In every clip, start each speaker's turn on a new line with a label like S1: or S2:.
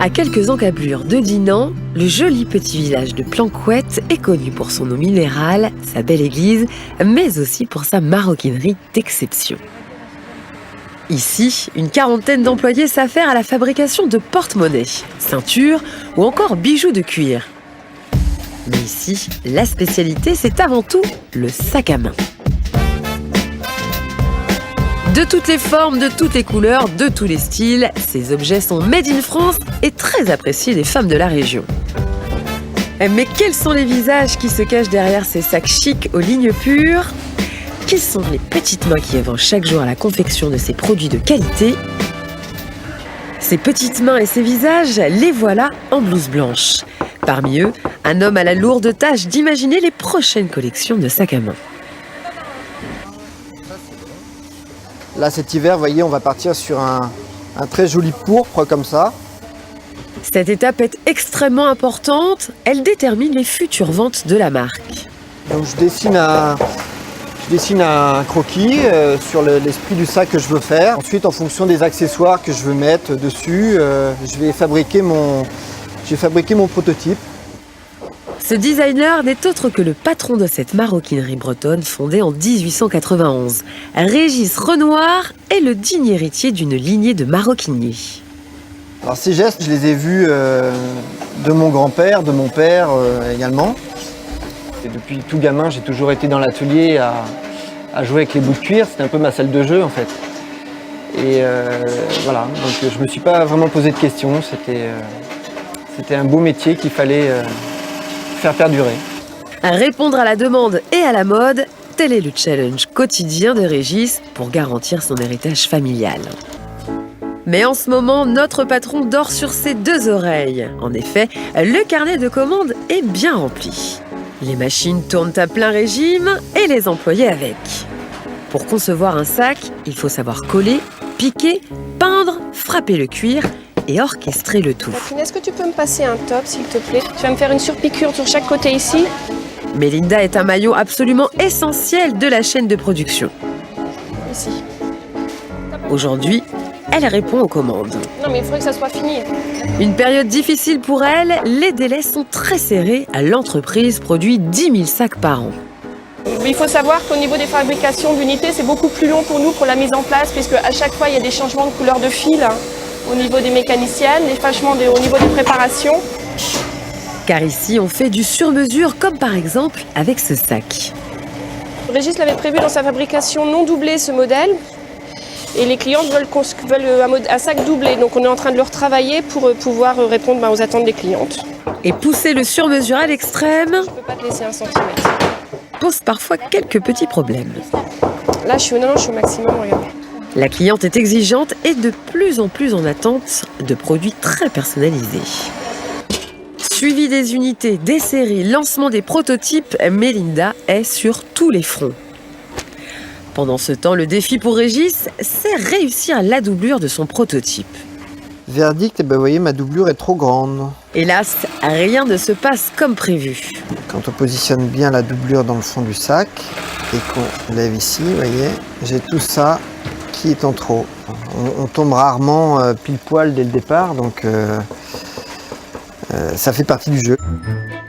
S1: À quelques encablures de Dinan, le joli petit village de Planquette est connu pour son eau minérale, sa belle église, mais aussi pour sa maroquinerie d'exception. Ici, une quarantaine d'employés s'affairent à la fabrication de porte-monnaies, ceintures ou encore bijoux de cuir. Mais ici, la spécialité, c'est avant tout le sac à main. De toutes les formes, de toutes les couleurs, de tous les styles, ces objets sont made in France et très appréciés des femmes de la région. Mais quels sont les visages qui se cachent derrière ces sacs chics aux lignes pures? Qui sont les petites mains qui œuvrent chaque jour à la confection de ces produits de qualité? Ces petites mains et ces visages, les voilà en blouse blanche. Parmi eux, un homme à la lourde tâche d'imaginer les prochaines collections de sacs à main.
S2: Là, cet hiver, vous voyez, on va partir sur un très joli pourpre comme ça.
S1: Cette étape est extrêmement importante. Elle détermine les futures ventes de la marque.
S2: Donc, je dessine un croquis sur l'esprit du sac que je veux faire. Ensuite, en fonction des accessoires que je veux mettre dessus, je vais fabriquer mon prototype.
S1: Ce designer n'est autre que le patron de cette maroquinerie bretonne fondée en 1891. Régis Renoir est le digne héritier d'une lignée de maroquiniers.
S2: Alors ces gestes, je les ai vus de mon grand-père, de mon père également. Et depuis tout gamin, j'ai toujours été dans l'atelier à jouer avec les bouts de cuir. C'était un peu ma salle de jeu en fait. Et voilà, donc je ne me suis pas vraiment posé de questions. C'était un beau métier qu'il fallait faire perdurer.
S1: Répondre à la demande et à la mode, tel est le challenge quotidien de Régis pour garantir son héritage familial. Mais en ce moment, notre patron dort sur ses deux oreilles. En effet, le carnet de commandes est bien rempli. Les machines tournent à plein régime et les employés avec. Pour concevoir un sac, il faut savoir coller, piquer, peindre, frapper le cuir et orchestrer le tout.
S3: Est-ce que tu peux me passer un top, s'il te plaît? Tu vas me faire une surpiqûre sur chaque côté ici.
S1: Mélinda est un maillon absolument essentiel de la chaîne de production.
S3: Ici.
S1: Aujourd'hui, elle répond aux commandes.
S3: Non, mais il faudrait que ça soit fini.
S1: Une période difficile pour elle, les délais sont très serrés. L'entreprise produit 10 000 sacs par an.
S3: Il faut savoir qu'au niveau des fabrications d'unités, c'est beaucoup plus long pour nous, pour la mise en place, puisque à chaque fois, il y a des changements de couleur de fil au niveau des mécaniciennes, des changements au niveau des préparations.
S1: Car ici, on fait du sur-mesure, comme par exemple avec ce sac.
S3: Régis l'avait prévu dans sa fabrication non doublée, ce modèle. Et les clients veulent un sac doublé. Donc on est en train de le retravailler pour pouvoir répondre aux attentes des clientes.
S1: Et pousser le sur-mesure à l'extrême
S3: Je ne peux pas te laisser 1 centimètre.
S1: Pose parfois quelques petits problèmes.
S3: Là, je suis au maximum, regarde.
S1: La cliente est exigeante et de plus en plus en attente de produits très personnalisés. Suivi des unités, des séries, lancement des prototypes, Mélinda est sur tous les fronts. Pendant ce temps, le défi pour Régis, c'est réussir la doublure de son prototype.
S2: Verdict, vous voyez, ma doublure est trop grande.
S1: Hélas, rien ne se passe comme prévu.
S2: Quand on positionne bien la doublure dans le fond du sac et qu'on lève ici, vous voyez, j'ai tout ça qui est en trop. On tombe rarement pile poil dès le départ, donc ça fait partie du jeu.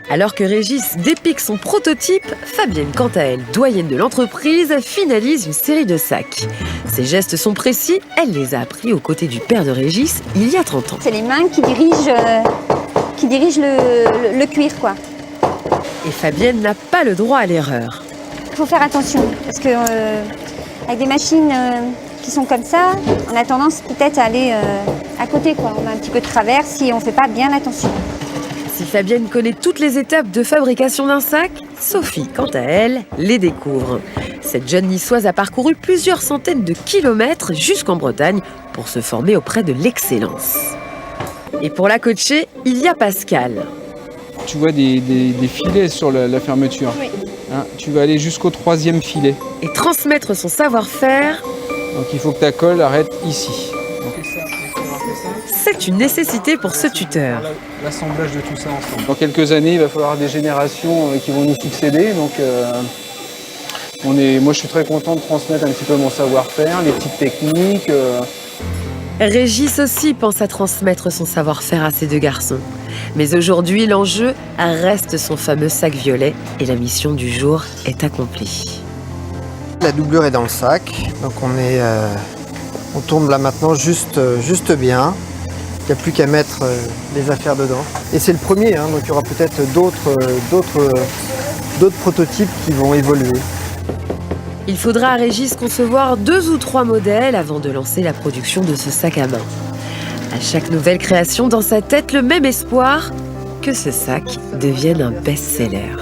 S1: Alors que Régis dépique son prototype, Fabienne, quant à elle, doyenne de l'entreprise, finalise une série de sacs. Ses gestes sont précis, elle les a appris aux côtés du père de Régis il y a 30 ans.
S4: C'est les mains qui dirigent le cuir, quoi.
S1: Et Fabienne n'a pas le droit à l'erreur.
S4: Il faut faire attention, parce que avec des machines qui sont comme ça, on a tendance peut-être à aller à côté, quoi. On a un petit peu de travers si on ne fait pas bien attention.
S1: Si Fabienne connaît toutes les étapes de fabrication d'un sac, Sophie, quant à elle, les découvre. Cette jeune niçoise a parcouru plusieurs centaines de kilomètres jusqu'en Bretagne pour se former auprès de l'excellence. Et pour la coacher, il y a Pascal.
S5: Tu vois des filets sur la fermeture.
S3: Oui.
S5: Hein, tu vas aller jusqu'au 3e filet.
S1: Et transmettre son savoir-faire,
S5: Donc il faut que ta colle arrête ici.
S1: c'est une nécessité pour ce tuteur.
S5: L'assemblage de tout ça ensemble. Dans quelques années, il va falloir des générations qui vont nous succéder. Donc moi je suis très content de transmettre un petit peu mon savoir-faire, les petites techniques.
S1: Régis aussi pense à transmettre son savoir-faire à ses deux garçons. Mais aujourd'hui, l'enjeu reste son fameux sac violet et la mission du jour est accomplie.
S2: La doublure est dans le sac, donc on tourne là maintenant juste bien. Il n'y a plus qu'à mettre les affaires dedans. Et c'est le premier, hein, donc il y aura peut-être d'autres prototypes qui vont évoluer.
S1: Il faudra à Régis concevoir 2 ou 3 modèles avant de lancer la production de ce sac à main. À chaque nouvelle création, dans sa tête, le même espoir que ce sac devienne un best-seller.